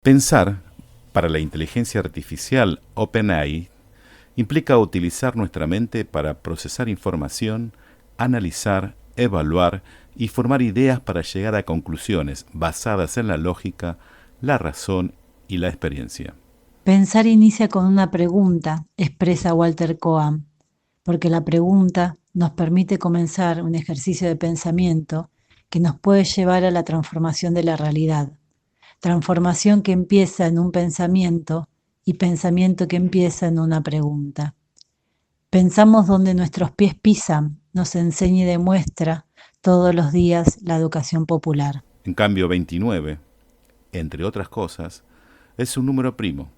Pensar, para la inteligencia artificial OpenAI, implica utilizar nuestra mente para procesar información, analizar, evaluar y formar ideas para llegar a conclusiones basadas en la lógica, la razón y la experiencia. Pensar inicia con una pregunta, expresa Walter Cohen, porque la pregunta nos permite comenzar un ejercicio de pensamiento que nos puede llevar a la transformación de la realidad. Transformación que empieza en un pensamiento y pensamiento que empieza en una pregunta. Pensamos donde nuestros pies pisan, nos enseña y demuestra todos los días la educación popular. En cambio, 29, entre otras cosas, es un número primo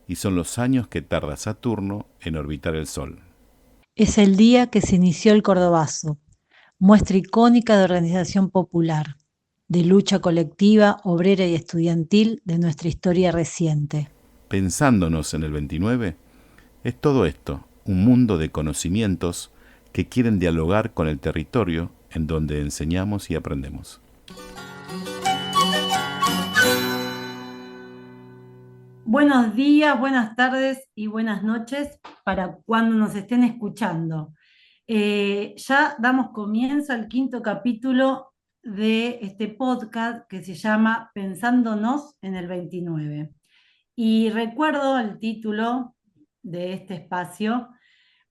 y son los años que tarda Saturno en orbitar el Sol. Es el día que se inició el Cordobazo, muestra icónica de organización popular, de lucha colectiva, obrera y estudiantil de nuestra historia reciente. Pensándonos en el 29, es todo esto, un mundo de conocimientos que quieren dialogar con el territorio en donde enseñamos y aprendemos. Buenos días, buenas tardes y buenas noches para cuando nos estén escuchando. Ya damos comienzo al quinto capítulo de este podcast que se llama Pensándonos en el 29. Y recuerdo el título de este espacio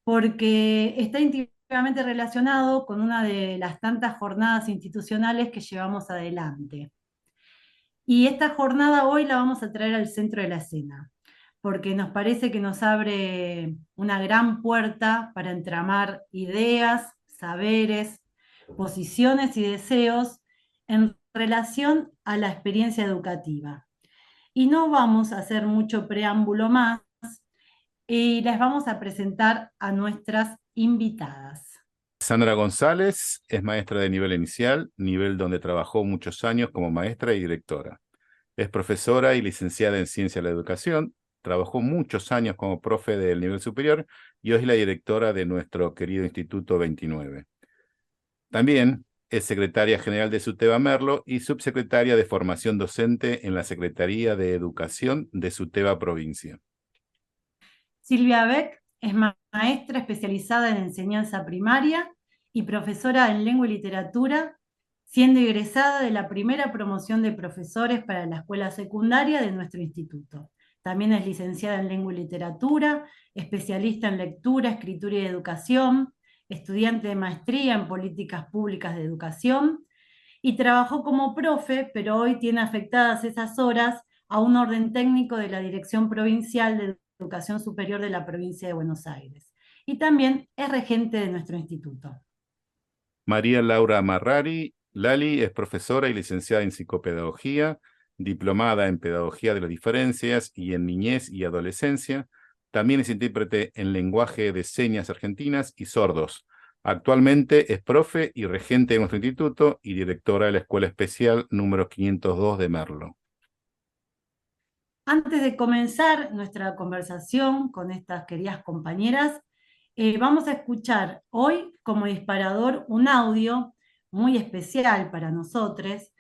porque está íntimamente relacionado con una de las tantas jornadas institucionales que llevamos adelante. Y esta jornada hoy la vamos a traer al centro de la escena, porque nos parece que nos abre una gran puerta para entramar ideas, saberes, posiciones y deseos en relación a la experiencia educativa. Y no vamos a hacer mucho preámbulo más y les vamos a presentar a nuestras invitadas. Sandra González es maestra de nivel inicial, nivel donde trabajó muchos años como maestra y directora. Es profesora y licenciada en Ciencia de la Educación, trabajó muchos años como profe del nivel superior y hoy es la directora de nuestro querido Instituto 29. También es secretaria general de SUTEBA Merlo y subsecretaria de Formación Docente en la Secretaría de Educación de SUTEBA Provincia. Silvia Beck es maestra especializada en enseñanza primaria y profesora en lengua y literatura, siendo egresada de la primera promoción de profesores para la escuela secundaria de nuestro instituto. También es licenciada en lengua y literatura, especialista en lectura, escritura y educación, estudiante de maestría en políticas públicas de educación y trabajó como profe, pero hoy tiene afectadas esas horas a un orden técnico de la Dirección Provincial de Educación Superior de la provincia de Buenos Aires. Y también es regente de nuestro instituto. María Laura Marrari, Lali, es profesora y licenciada en psicopedagogía, diplomada en pedagogía de las diferencias y en niñez y adolescencia. También es intérprete en lenguaje de señas argentinas y sordos. Actualmente es profe y regente de nuestro instituto y directora de la Escuela Especial número 502 de Merlo. Antes de comenzar nuestra conversación con estas queridas compañeras, vamos a escuchar hoy como disparador un audio muy especial para nosotros,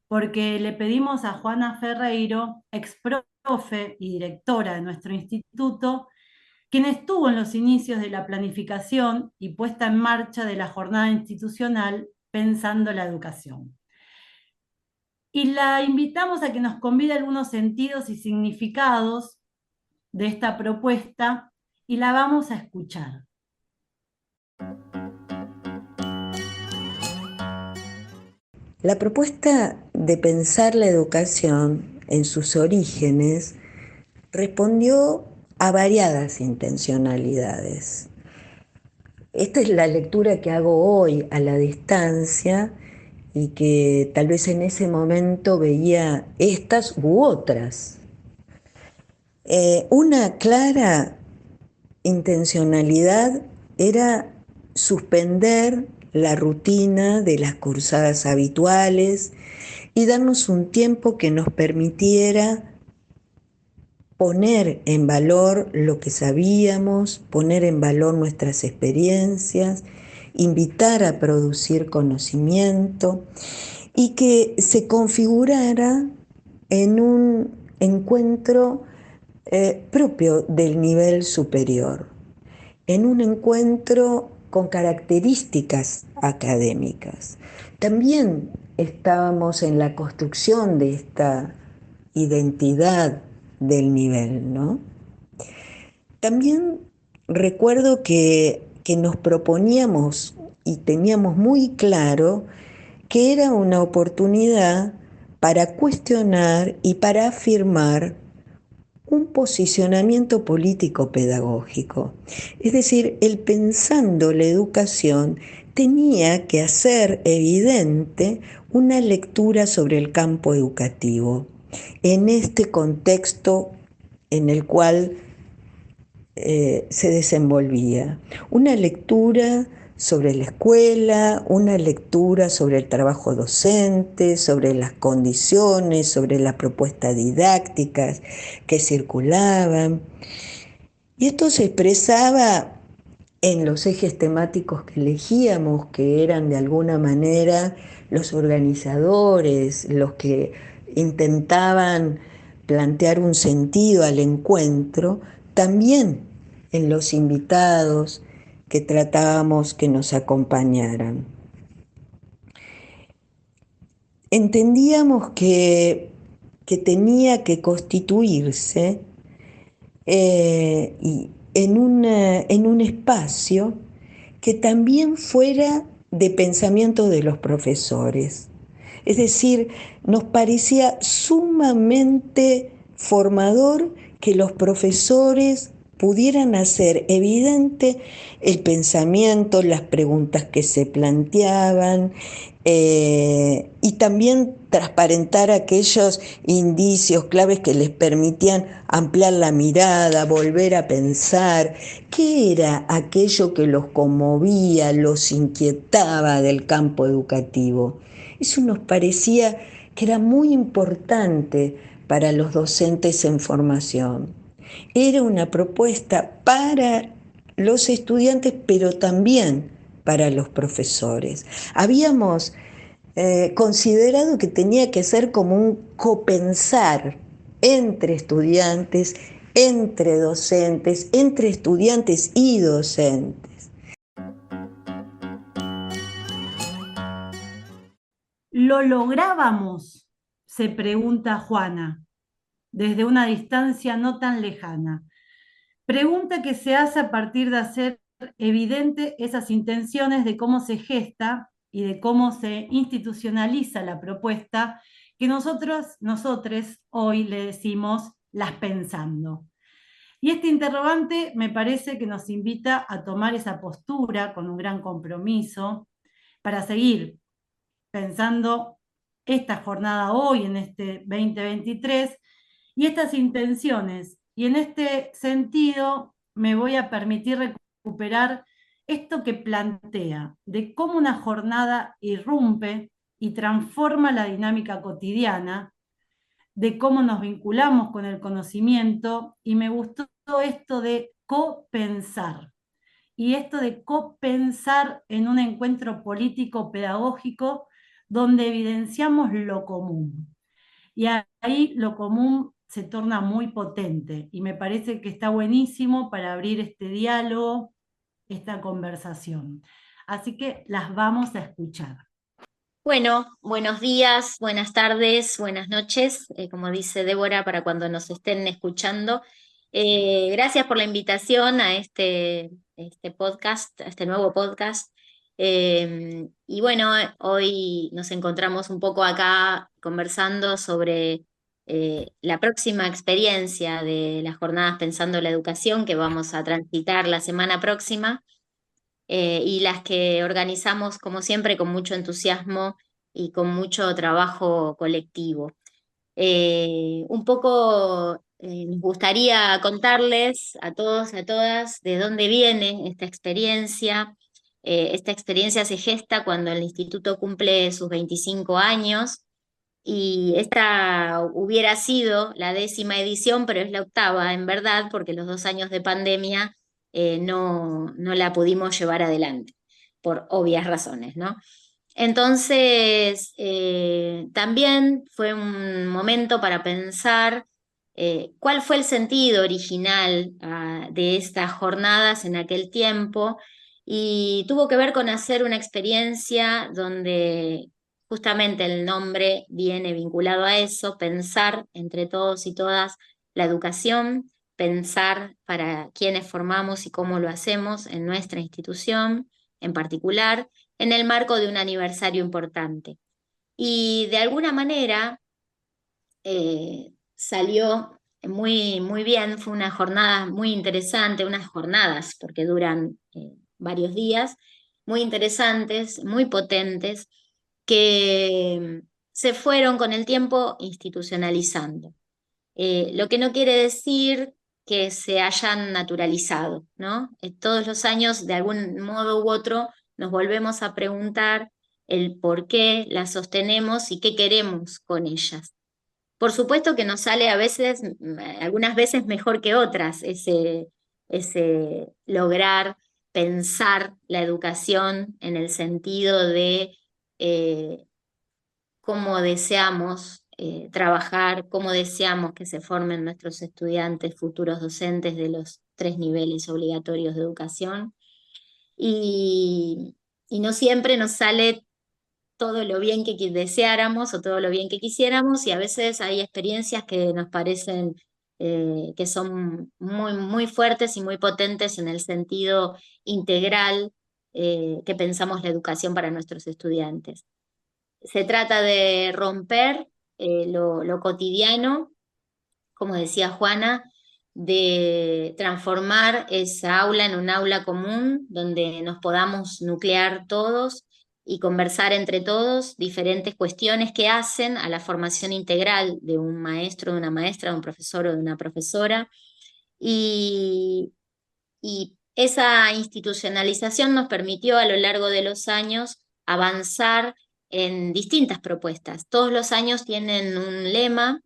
porque le pedimos a Juana Ferreiro, ex profe y directora de nuestro instituto, quien estuvo en los inicios de la planificación y puesta en marcha de la jornada institucional Pensando la Educación. Y la invitamos a que nos convide algunos sentidos y significados de esta propuesta y la vamos a escuchar. La propuesta de pensar la educación en sus orígenes respondió a variadas intencionalidades. Esta es la lectura que hago hoy a la distancia y que tal vez en ese momento veía estas u otras. Una clara intencionalidad era suspender la rutina de las cursadas habituales y darnos un tiempo que nos permitiera poner en valor lo que sabíamos, poner en valor nuestras experiencias, invitar a producir conocimiento y que se configurara en un encuentro propio del nivel superior, en un encuentro con características académicas. También estábamos en la construcción de esta identidad del nivel, ¿no? También recuerdo que nos proponíamos y teníamos muy claro que era una oportunidad para cuestionar y para afirmar un posicionamiento político pedagógico. Es decir, el pensando la educación tenía que hacer evidente una lectura sobre el campo educativo en este contexto en el cual se desenvolvía. Una lectura sobre la escuela, una lectura sobre el trabajo docente, sobre las condiciones, sobre las propuestas didácticas que circulaban. Y esto se expresaba en los ejes temáticos que elegíamos, que eran de alguna manera los organizadores, los que intentaban plantear un sentido al encuentro, también en los invitados que tratábamos que nos acompañaran. Entendíamos que tenía que constituirse y en un espacio que también fuera de pensamiento de los profesores. Es decir, nos parecía sumamente formador que los profesores pudieran hacer evidente el pensamiento, las preguntas que se planteaban, y también transparentar aquellos indicios claves que les permitían ampliar la mirada, volver a pensar qué era aquello que los conmovía, los inquietaba del campo educativo. Eso nos parecía que era muy importante para los docentes en formación. Era una propuesta para los estudiantes, pero también para los profesores. Habíamos considerado que tenía que ser como un copensar entre estudiantes, entre docentes, entre estudiantes y docentes. ¿Lo lográbamos? Se pregunta Juana, desde una distancia no tan lejana. Pregunta que se hace a partir de hacer evidente esas intenciones de cómo se gesta y de cómo se institucionaliza la propuesta que nosotres hoy le decimos las pensando. Y este interrogante me parece que nos invita a tomar esa postura con un gran compromiso para seguir pensando esta jornada hoy, en este 2023, y estas intenciones. Y en este sentido me voy a permitir recuperar esto que plantea, de cómo una jornada irrumpe y transforma la dinámica cotidiana, de cómo nos vinculamos con el conocimiento, y me gustó esto de copensar. Y esto de copensar en un encuentro político pedagógico donde evidenciamos lo común. Y ahí lo común se torna muy potente y me parece que está buenísimo para abrir este diálogo, esta conversación. Así que las vamos a escuchar. Bueno, buenos días, buenas tardes, buenas noches, como dice Débora, para cuando nos estén escuchando. Gracias por la invitación a este podcast, a este nuevo podcast. Y bueno, hoy nos encontramos un poco acá conversando sobre la próxima experiencia de las jornadas Pensando la Educación que vamos a transitar la semana próxima. Y las que organizamos, como siempre, con mucho entusiasmo y con mucho trabajo colectivo. Un poco nos gustaría contarles a todos y a todas de dónde viene esta experiencia. Esta experiencia se gesta cuando el instituto cumple sus 25 años y esta hubiera sido la 10ª edición, pero es la 8ª en verdad, porque los 2 años de pandemia no la pudimos llevar adelante, por obvias razones, ¿no? Entonces, también fue un momento para pensar cuál fue el sentido original de estas jornadas en aquel tiempo, y tuvo que ver con hacer una experiencia donde justamente el nombre viene vinculado a eso, pensar entre todos y todas la educación, pensar para quiénes formamos y cómo lo hacemos en nuestra institución en particular, en el marco de un aniversario importante. Y de alguna manera salió muy bien, fue una jornada muy interesante, unas jornadas, porque duran varios días, muy interesantes, muy potentes, que se fueron con el tiempo institucionalizando. Lo que no quiere decir que se hayan naturalizado, ¿no? Todos los años, de algún modo u otro, nos volvemos a preguntar el por qué las sostenemos y qué queremos con ellas. Por supuesto que nos sale a veces, algunas veces mejor que otras, ese lograr pensar la educación en el sentido de eh, cómo deseamos trabajar, cómo deseamos que se formen nuestros estudiantes, futuros docentes de los 3 niveles obligatorios de educación. Y, y no siempre nos sale todo lo bien que deseáramos o todo lo bien que quisiéramos, y a veces hay experiencias que nos parecen que son muy fuertes y muy potentes en el sentido integral que pensamos la educación para nuestros estudiantes. Se trata de romper lo cotidiano, como decía Juana, de transformar esa aula en un aula común donde nos podamos nuclear todos y conversar entre todos diferentes cuestiones que hacen a la formación integral de un maestro, de una maestra, de un profesor o de una profesora. Y esa institucionalización nos permitió a lo largo de los años avanzar en distintas propuestas. Todos los años tienen un lema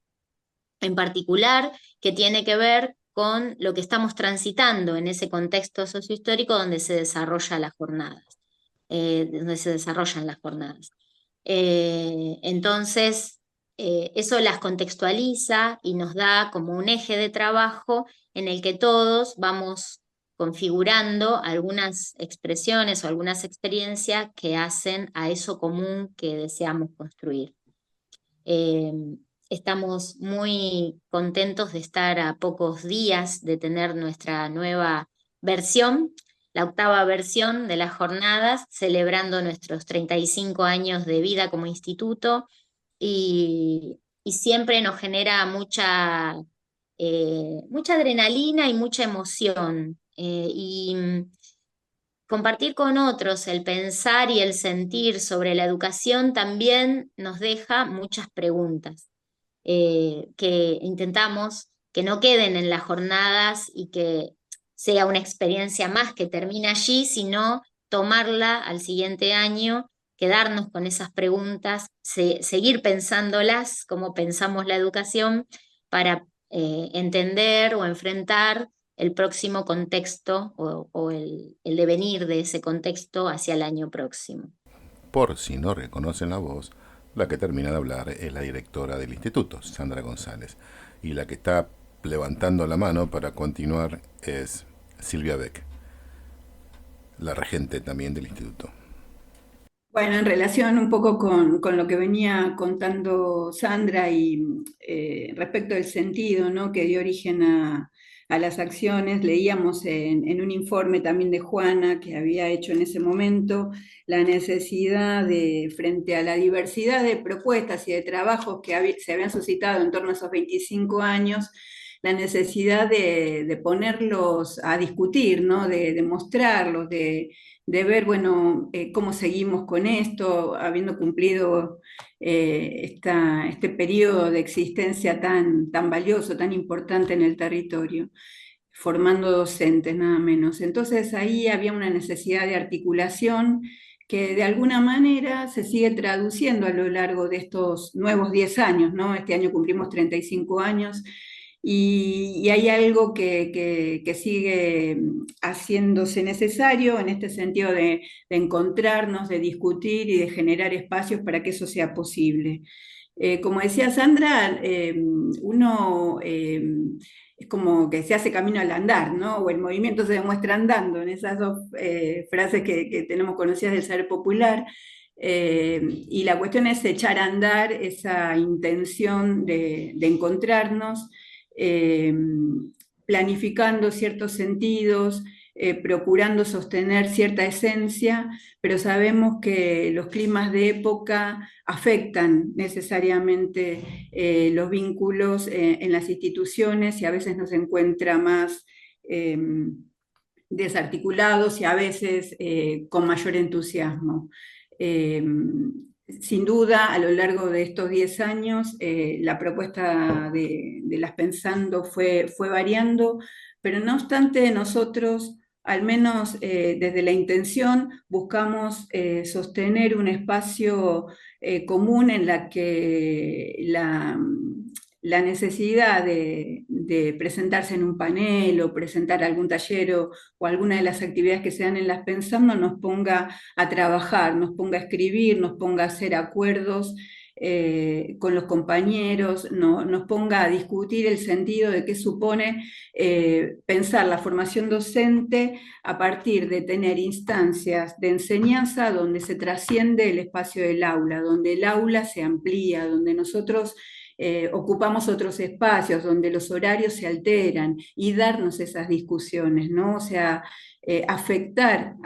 en particular que tiene que ver con lo que estamos transitando en ese contexto sociohistórico donde se desarrollan las jornadas. Entonces, eso las contextualiza y nos da como un eje de trabajo en el que todos vamos configurando algunas expresiones o algunas experiencias que hacen a eso común que deseamos construir. Estamos muy contentos de estar a pocos días de tener nuestra nueva versión, la 8ª versión de las jornadas, celebrando nuestros 35 años de vida como instituto, y siempre nos genera mucha adrenalina y mucha emoción. Compartir con otros el pensar y el sentir sobre la educación también nos deja muchas preguntas que intentamos que no queden en las jornadas y que sea una experiencia más que termina allí, sino tomarla al siguiente año, quedarnos con esas preguntas, seguir pensándolas como pensamos la educación para entender o enfrentar el próximo contexto o el devenir de ese contexto hacia el año próximo. Por si no reconocen la voz, la que termina de hablar es la directora del instituto, Sandra González, y la que está levantando la mano para continuar es Silvia Beck, la regente también del instituto. Bueno, en relación un poco con lo que venía contando Sandra y respecto del sentido, ¿no?, que dio origen a las acciones, leíamos en un informe también de Juana que había hecho en ese momento la necesidad de, frente a la diversidad de propuestas y de trabajos que se habían suscitado en torno a esos 25 años, la necesidad de ponerlos a discutir, ¿no?, de mostrarlos, de ver, bueno, cómo seguimos con esto, habiendo cumplido este periodo de existencia tan valioso, tan importante en el territorio, formando docentes nada menos. Entonces ahí había una necesidad de articulación que de alguna manera se sigue traduciendo a lo largo de estos nuevos 10 años, ¿no? Este año cumplimos 35 años, y hay algo que sigue haciéndose necesario en este sentido de encontrarnos, de discutir y de generar espacios para que eso sea posible. Como decía Sandra, uno es como que se hace camino al andar, ¿no? O el movimiento se demuestra andando, en esas dos frases que tenemos conocidas del saber popular. Y la cuestión es echar a andar esa intención de encontrarnos, eh, planificando ciertos sentidos, procurando sostener cierta esencia, pero sabemos que los climas de época afectan necesariamente los vínculos en las instituciones y a veces nos encuentra más desarticulados y a veces con mayor entusiasmo. Eh, Sin duda, a lo largo de estos 10 años, la propuesta de las Pensando fue variando, pero no obstante nosotros, al menos desde la intención, buscamos sostener un espacio común en la que la necesidad de presentarse en un panel o presentar algún taller o alguna de las actividades que se dan en las Pensando nos ponga a trabajar, nos ponga a escribir, nos ponga a hacer acuerdos con los compañeros, nos ponga a discutir el sentido de qué supone pensar la formación docente a partir de tener instancias de enseñanza donde se trasciende el espacio del aula, donde el aula se amplía, donde nosotros ocupamos otros espacios, donde los horarios se alteran y darnos esas discusiones, ¿no? O sea, afectar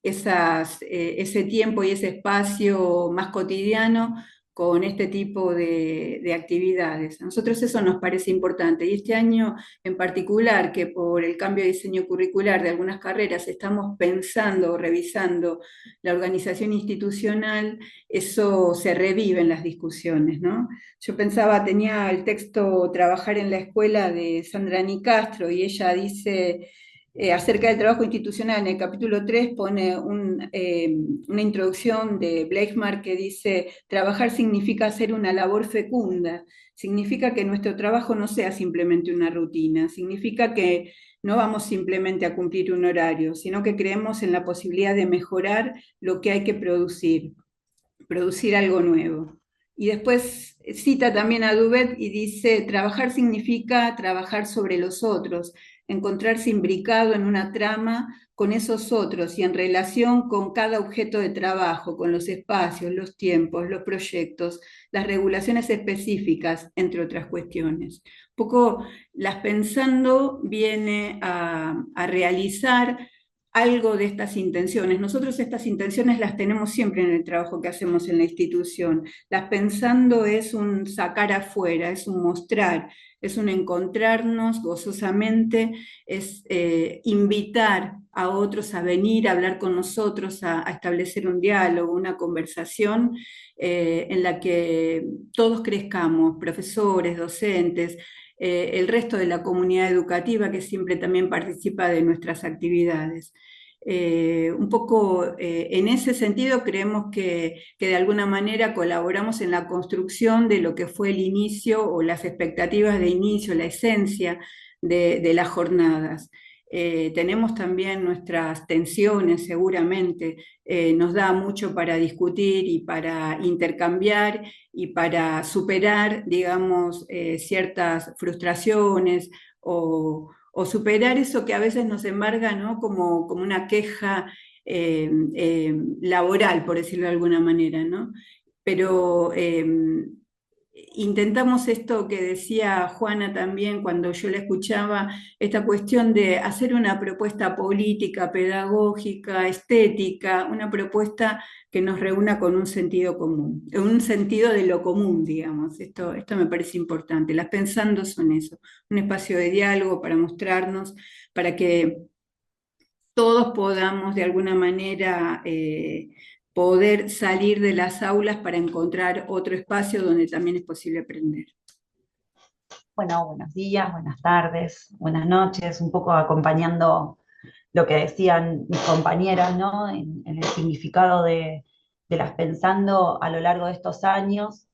ese tiempo y ese espacio más cotidiano con este tipo de actividades. A nosotros eso nos parece importante y este año en particular, que por el cambio de diseño curricular de algunas carreras estamos pensando o revisando la organización institucional, eso se revive en las discusiones, ¿no? Yo pensaba, tenía el texto Trabajar en la escuela de Sandra Nicastro y ella dice acerca del trabajo institucional, en el capítulo 3 pone una introducción de Bleichmark que dice, trabajar significa hacer una labor fecunda, significa que nuestro trabajo no sea simplemente una rutina, significa que no vamos simplemente a cumplir un horario, sino que creemos en la posibilidad de mejorar lo que hay que producir algo nuevo. Y después cita también a Dubet y dice, trabajar significa trabajar sobre los otros, encontrarse imbricado en una trama con esos otros y en relación con cada objeto de trabajo, con los espacios, los tiempos, los proyectos, las regulaciones específicas, entre otras cuestiones. Un poco las Pensando viene a realizar algo de estas intenciones. Nosotros estas intenciones las tenemos siempre en el trabajo que hacemos en la institución. Las Pensando es un sacar afuera, es un mostrar, es un encontrarnos gozosamente, es invitar a otros a venir, a hablar con nosotros, a establecer un diálogo, una conversación en la que todos crezcamos, profesores, docentes, el resto de la comunidad educativa que siempre también participa de nuestras actividades. Un poco en ese sentido creemos que de alguna manera colaboramos en la construcción de lo que fue el inicio o las expectativas de inicio, la esencia de las jornadas. Tenemos también nuestras tensiones, seguramente, nos da mucho para discutir y para intercambiar y para superar, digamos, ciertas frustraciones o superar eso que a veces nos embarga, ¿no? como una queja laboral, por decirlo de alguna manera, ¿no? Pero intentamos esto que decía Juana también cuando yo la escuchaba, esta cuestión de hacer una propuesta política, pedagógica, estética, una propuesta que nos reúna con un sentido común, un sentido de lo común, digamos. Esto me parece importante. Las Pensando son eso, un espacio de diálogo para mostrarnos, para que todos podamos de alguna manera poder salir de las aulas para encontrar otro espacio donde también es posible aprender. Bueno, buenos días, buenas tardes, buenas noches, un poco acompañando lo que decían mis compañeras, ¿no? En el significado de las Pensando a lo largo de estos años.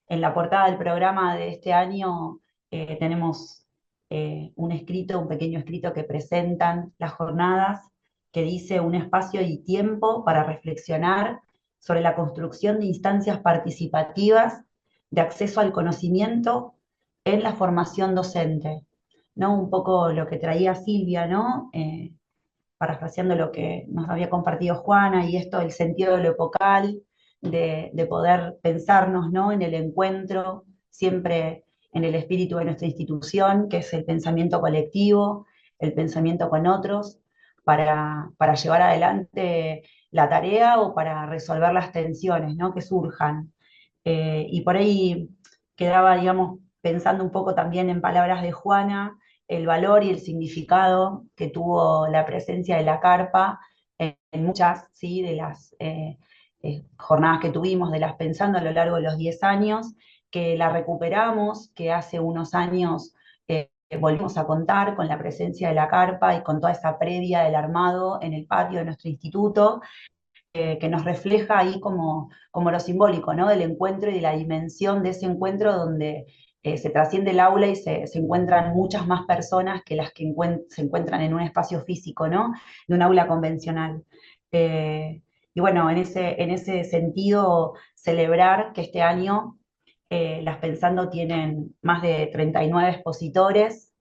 En la portada del programa de este año tenemos un pequeño escrito que presentan las jornadas, que dice un espacio y tiempo para reflexionar sobre la construcción de instancias participativas de acceso al conocimiento en la formación docente, ¿no? Un poco lo que traía Silvia, ¿no? Parafraseando lo que nos había compartido Juana, y esto, el sentido de lo epocal, de poder pensarnos, ¿no? En el encuentro, siempre en el espíritu de nuestra institución, que es el pensamiento colectivo, el pensamiento con otros, para llevar adelante la tarea o para resolver las tensiones, ¿no? Que surjan. Y por ahí quedaba, digamos, pensando un poco también en palabras de Juana, el valor y el significado que tuvo la presencia de la carpa en muchas, ¿sí? De las jornadas que tuvimos, de las pensando a lo largo de los 10 años, que la recuperamos, que hace unos años volvimos a contar con la presencia de la carpa y con toda esa previa del armado en el patio de nuestro instituto, que nos refleja ahí como lo simbólico, ¿no? Del encuentro y de la dimensión de ese encuentro donde se trasciende el aula y se encuentran muchas más personas que las que se encuentran en un espacio físico, ¿no? De un aula convencional. Y bueno, en ese sentido, celebrar que este año las Pensando tienen más de 39 expositores,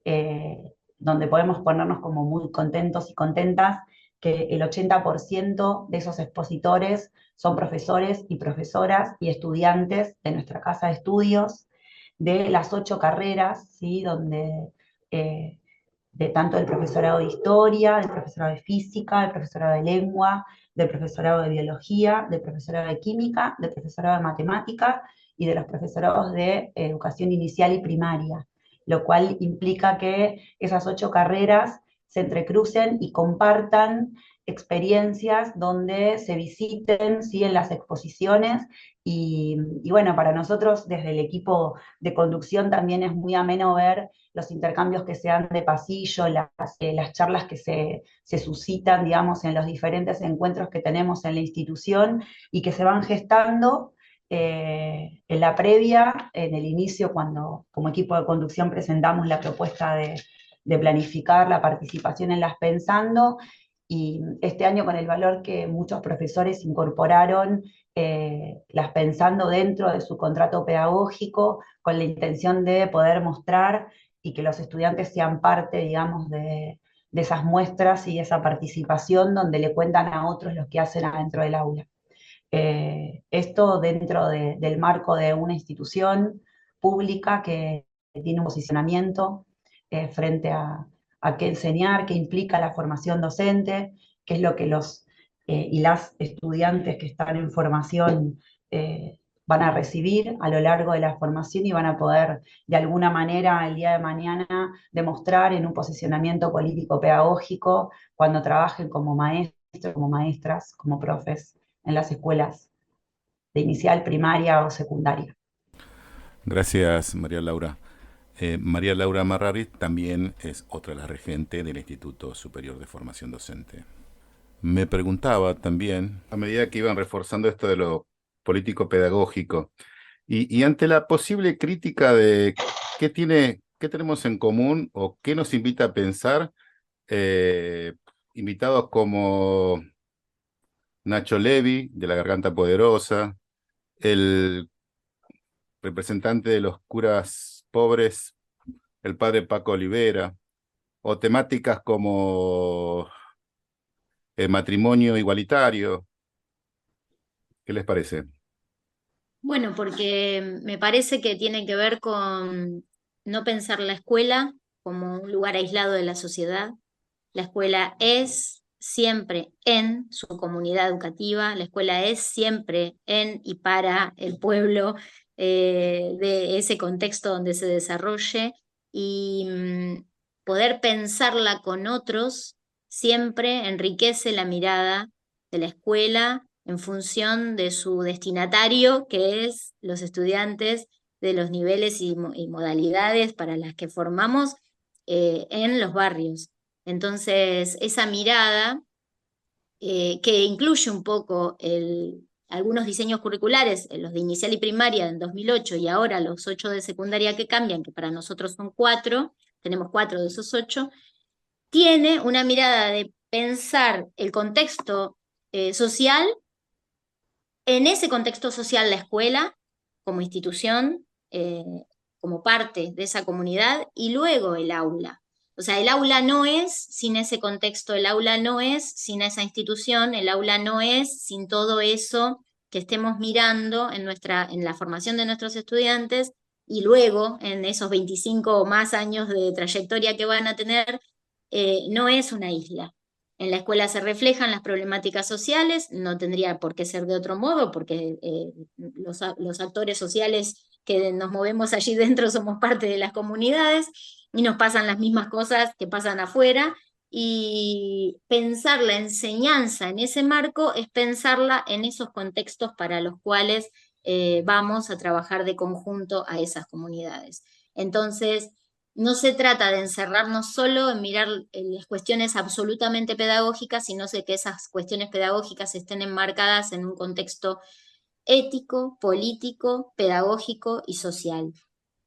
eh, donde podemos ponernos como muy contentos y contentas que el 80% de esos expositores son profesores y profesoras y estudiantes de nuestra casa de estudios, de las 8 carreras, ¿sí? Donde de tanto del profesorado de historia, del profesorado de física, del profesorado de lengua, del profesorado de biología, del profesorado de química, del profesorado de matemática y de los profesorados de educación inicial y primaria, lo cual implica que esas 8 carreras se entrecrucen y compartan experiencias donde se visiten, ¿sí? En las exposiciones. Y bueno, para nosotros desde el equipo de conducción también es muy ameno ver los intercambios que se dan de pasillo, las charlas que se suscitan, digamos, en los diferentes encuentros que tenemos en la institución y que se van gestando en la previa, en el inicio, cuando como equipo de conducción presentamos la propuesta de planificar la participación en las Pensando, y este año con el valor que muchos profesores incorporaron las Pensando dentro de su contrato pedagógico, con la intención de poder mostrar y que los estudiantes sean parte, digamos, de esas muestras y esa participación donde le cuentan a otros lo que hacen adentro del aula. Esto dentro del marco de una institución pública que tiene un posicionamiento frente a qué enseñar, qué implica la formación docente, qué es lo que los y las estudiantes que están en formación van a recibir a lo largo de la formación y van a poder de alguna manera el día de mañana demostrar en un posicionamiento político pedagógico cuando trabajen como maestros, como maestras, como profes en las escuelas de inicial, primaria o secundaria. Gracias, María Laura. María Laura Marrari también es otra de las regentes del Instituto Superior de Formación Docente. Me preguntaba también, a medida que iban reforzando esto de lo político-pedagógico, y ante la posible crítica de qué tenemos en común o qué nos invita a pensar, invitados como Nacho Levi, de La Garganta Poderosa, el representante de los curas pobres, el padre Paco Olivera, o temáticas como el matrimonio igualitario. ¿Qué les parece? Bueno, porque me parece que tiene que ver con no pensar la escuela como un lugar aislado de la sociedad. La escuela es siempre en su comunidad educativa, la escuela es siempre en y para el pueblo de ese contexto donde se desarrolle, y poder pensarla con otros siempre enriquece la mirada de la escuela en función de su destinatario, que es los estudiantes de los niveles y modalidades para las que formamos en los barrios. Entonces, esa mirada que incluye un poco el algunos diseños curriculares, los de inicial y primaria en 2008 y ahora los 8 de secundaria que cambian, que para nosotros son 4, tenemos 4 de esos 8, tiene una mirada de pensar el contexto social, en ese contexto social la escuela como institución, como parte de esa comunidad, y luego el aula. O sea, el aula no es sin ese contexto, el aula no es sin esa institución, el aula no es sin todo eso que estemos mirando en la formación de nuestros estudiantes, y luego en esos 25 o más años de trayectoria que van a tener, no es una isla. En la escuela se reflejan las problemáticas sociales, no tendría por qué ser de otro modo, porque los actores sociales que nos movemos allí dentro somos parte de las comunidades y nos pasan las mismas cosas que pasan afuera, y pensar la enseñanza en ese marco es pensarla en esos contextos para los cuales vamos a trabajar de conjunto a esas comunidades. Entonces, no se trata de encerrarnos solo en mirar las cuestiones absolutamente pedagógicas, sino que esas cuestiones pedagógicas estén enmarcadas en un contexto ético, político, pedagógico y social.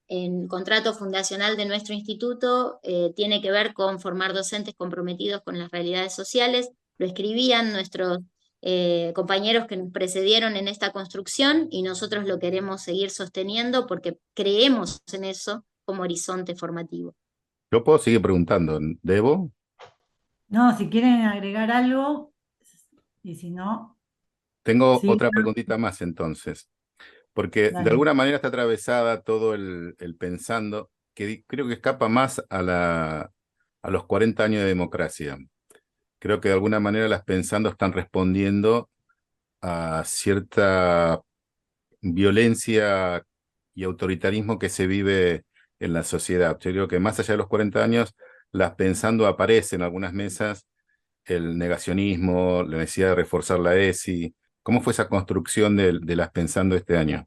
El contrato fundacional de nuestro instituto tiene que ver con formar docentes comprometidos con las realidades sociales. Lo escribían nuestros compañeros que nos precedieron en esta construcción, y nosotros lo queremos seguir sosteniendo porque creemos en eso como horizonte formativo. Yo puedo seguir preguntando, ¿debo? No, si quieren agregar algo, y si no, Tengo sí, otra preguntita más entonces, porque de dale. alguna manera está atravesada todo el pensando, que creo que escapa más a los 40 años de democracia. Creo que de alguna manera las pensando están respondiendo a cierta violencia y autoritarismo que se vive en la sociedad. Yo creo que más allá de los 40 años, las pensando aparece en algunas mesas el negacionismo, la necesidad de reforzar la ESI. ¿Cómo fue esa construcción de las pensando este año?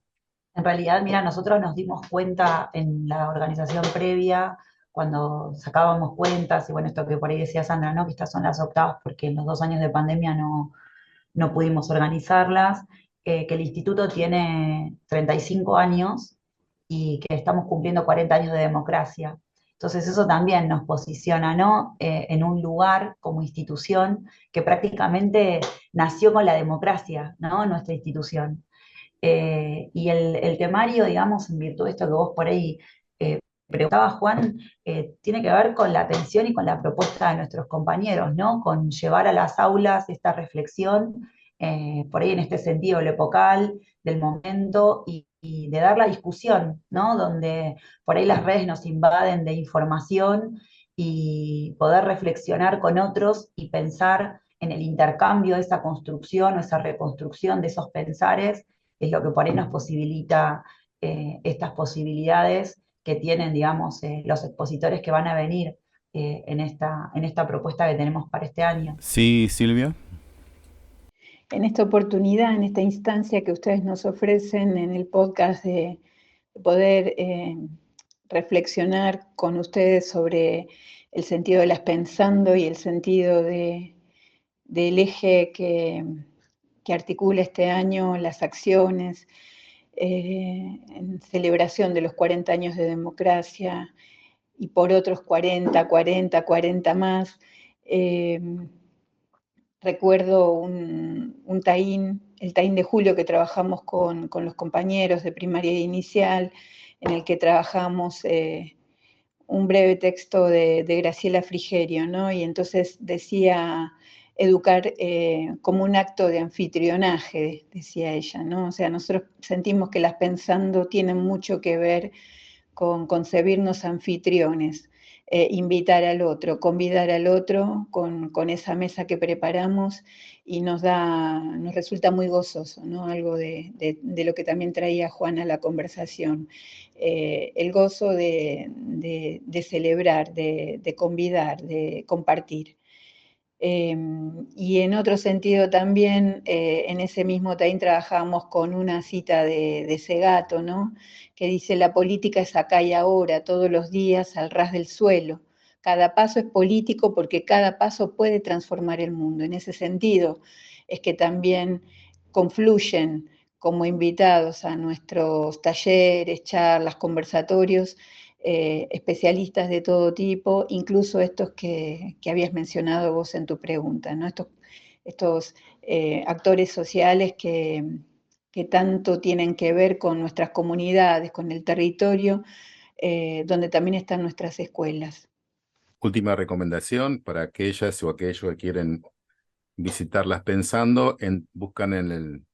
En realidad, mira, nosotros nos dimos cuenta en la organización previa, cuando sacábamos cuentas, y bueno, esto que por ahí decía Sandra, ¿no? Que estas son las octavas porque en los 2 años de pandemia no pudimos organizarlas, que el instituto tiene 35 años y que estamos cumpliendo 40 años de democracia. Entonces eso también nos posiciona, ¿no? En un lugar como institución que prácticamente nació con la democracia, ¿no? Nuestra institución. Y el temario, digamos, en virtud de esto que vos por ahí preguntabas, Juan, tiene que ver con la atención y con la propuesta de nuestros compañeros, ¿no? Con llevar a las aulas esta reflexión, por ahí en este sentido, lo epocal, del momento, y de dar la discusión, ¿no? Donde por ahí las redes nos invaden de información, y poder reflexionar con otros y pensar en el intercambio de esa construcción o esa reconstrucción de esos pensares, es lo que por ahí nos posibilita estas posibilidades que tienen, digamos, los expositores que van a venir en esta propuesta que tenemos para este año. Sí, Silvia. En esta oportunidad, en esta instancia que ustedes nos ofrecen en el podcast de poder reflexionar con ustedes sobre el sentido de las pensando y el sentido del eje que articula este año las acciones en celebración de los 40 años de democracia y por otros 40 más. Recuerdo un taín, el taín de julio que trabajamos con los compañeros de primaria e inicial, en el que trabajamos un breve texto de Graciela Frigerio, ¿no? Y entonces decía educar como un acto de anfitrionaje, decía ella, ¿no? O sea, nosotros sentimos que las pensando tienen mucho que ver con concebirnos anfitriones, invitar al otro, convidar al otro con esa mesa que preparamos, y nos resulta muy gozoso, ¿no? Algo de lo que también traía Juan a la conversación, el gozo de celebrar, de convidar, de compartir. Y en otro sentido también, en ese mismo taín trabajábamos con una cita de Segato, ¿no? Que dice: la política es acá y ahora, todos los días, al ras del suelo. Cada paso es político porque cada paso puede transformar el mundo. En ese sentido es que también confluyen como invitados a nuestros talleres, charlas, conversatorios, especialistas de todo tipo, incluso estos que habías mencionado vos en tu pregunta, ¿no? Estos actores sociales que tanto tienen que ver con nuestras comunidades, con el territorio, donde también están nuestras escuelas. Última recomendación para aquellas o aquellos que quieren visitarlas pensando, buscan en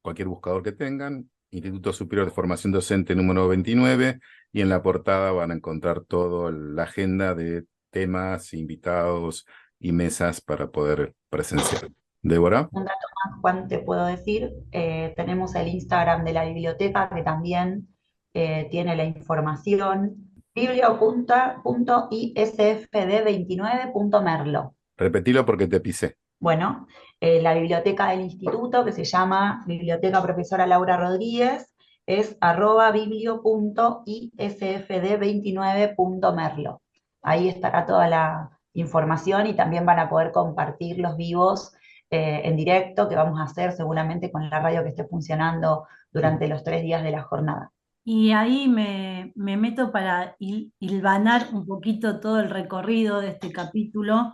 cualquier buscador que tengan, Instituto Superior de Formación Docente número 29, y en la portada van a encontrar toda la agenda de temas, invitados y mesas para poder presenciar. Débora. Un dato más, Juan, te puedo decir, tenemos el Instagram de la biblioteca que también tiene la información, biblio.isfd29.merlo. Repetilo porque te pisé. Bueno, la biblioteca del instituto, que se llama Biblioteca Profesora Laura Rodríguez, es @biblio.isfd29.merlo. Ahí estará toda la información y también van a poder compartir los vivos en directo que vamos a hacer seguramente con la radio que esté funcionando durante los 3 días de la jornada. Y ahí me meto para hilvanar un poquito todo el recorrido de este capítulo.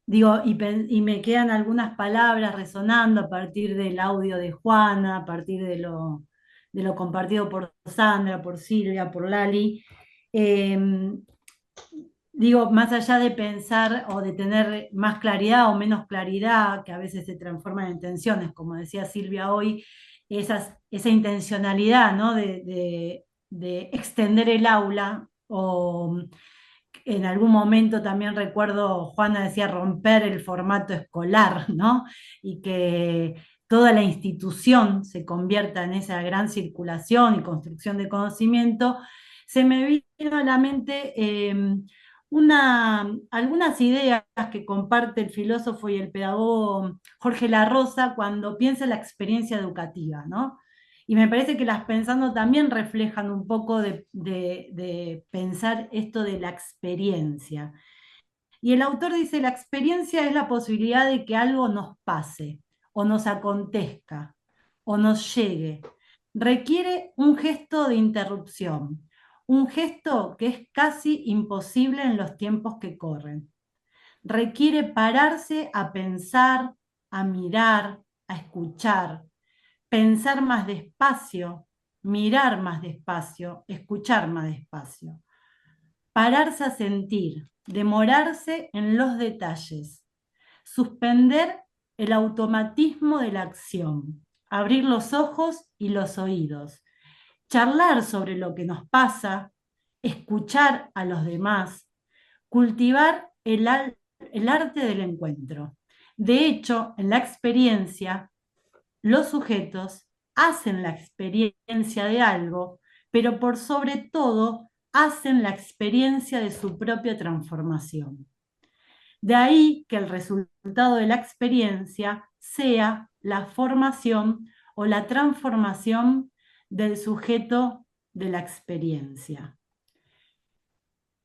Digo, y me quedan algunas palabras resonando a partir del audio de Juana, a partir de lo compartido por Sandra, por Silvia, por Lali. Digo, más allá de pensar o de tener más claridad o menos claridad, que a veces se transforman en tensiones, como decía Silvia hoy, esa intencionalidad, ¿no? de extender el aula, o en algún momento también recuerdo, Juana decía, romper el formato escolar, ¿no? Y que toda la institución se convierta en esa gran circulación y construcción de conocimiento. Se me vino a la mente algunas ideas que comparte el filósofo y el pedagogo Jorge La Rosa cuando piensa en la experiencia educativa, ¿no? Y me parece que las pensando también reflejan un poco de pensar esto de la experiencia. Y el autor dice, la experiencia es la posibilidad de que algo nos pase, o nos acontezca, o nos llegue. Requiere un gesto de interrupción, un gesto que es casi imposible en los tiempos que corren. Requiere pararse a pensar, a mirar, a escuchar, pensar más despacio, mirar más despacio, escuchar más despacio. Pararse a sentir, demorarse en los detalles, suspender el automatismo de la acción, abrir los ojos y los oídos, charlar sobre lo que nos pasa, escuchar a los demás, cultivar el arte del encuentro. De hecho, en la experiencia, los sujetos hacen la experiencia de algo, pero por sobre todo hacen la experiencia de su propia transformación. De ahí que el resultado de la experiencia sea la formación o la transformación del sujeto de la experiencia.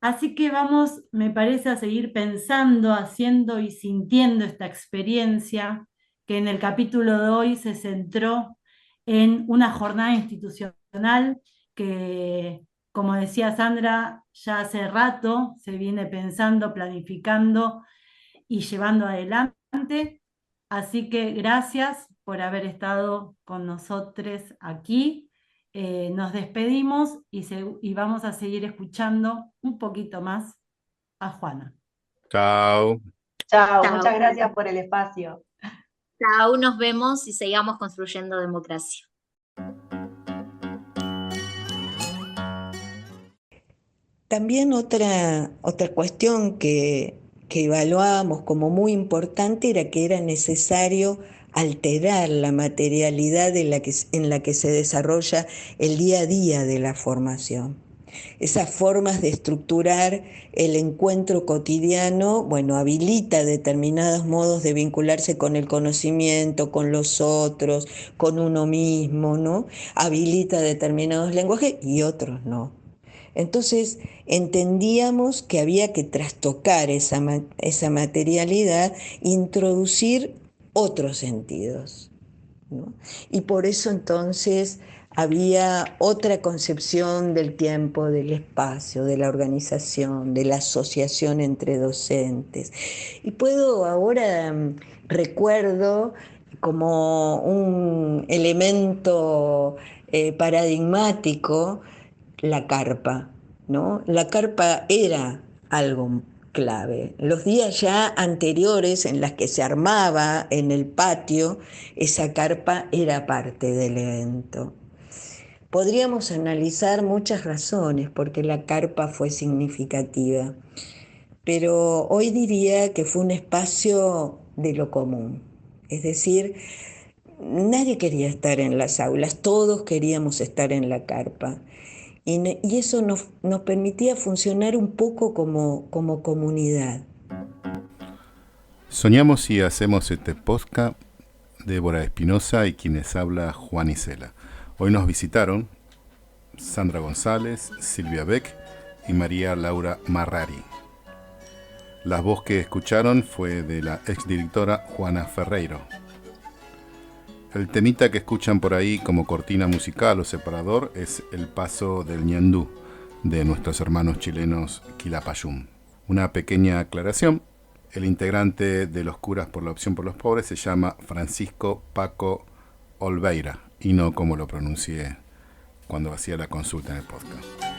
Así que vamos, me parece, a seguir pensando, haciendo y sintiendo esta experiencia que en el capítulo de hoy se centró en una jornada institucional que, como decía Sandra, ya hace rato se viene pensando, planificando y llevando adelante. Así que gracias por haber estado con nosotros aquí. Nos despedimos y vamos a seguir escuchando un poquito más a Juana. Chao. Chao, Chao. muchas gracias por el espacio. Chao, nos vemos y sigamos construyendo democracia. También otra cuestión que evaluábamos como muy importante era que era necesario alterar la materialidad en la que se desarrolla el día a día de la formación. Esas formas de estructurar el encuentro cotidiano, bueno, habilita determinados modos de vincularse con el conocimiento, con los otros, con uno mismo, ¿no? Habilita determinados lenguajes y otros no. Entonces entendíamos que había que trastocar esa materialidad, introducir otros sentidos, ¿no? Y por eso entonces había otra concepción del tiempo, del espacio, de la organización, de la asociación entre docentes. Y puedo ahora, recuerdo como un elemento paradigmático la carpa, ¿no? La carpa era algo clave. Los días ya anteriores en las que se armaba en el patio, esa carpa era parte del evento. Podríamos analizar muchas razones por qué la carpa fue significativa, pero hoy diría que fue un espacio de lo común. Es decir, nadie quería estar en las aulas, todos queríamos estar en la carpa. Y eso nos permitía funcionar un poco como comunidad. Soñamos y hacemos este podcast Débora Espinosa y quienes habla Juan Isela. Hoy nos visitaron Sandra González, Silvia Beck y María Laura Marrari. La voz que escucharon fue de la exdirectora Juana Ferreiro. El temita que escuchan por ahí como cortina musical o separador es El Paso del Ñandú, de nuestros hermanos chilenos Quilapayún. Una pequeña aclaración: el integrante de los Curas por la Opción por los Pobres se llama Francisco Paco Olveira, y no como lo pronuncié cuando hacía la consulta en el podcast.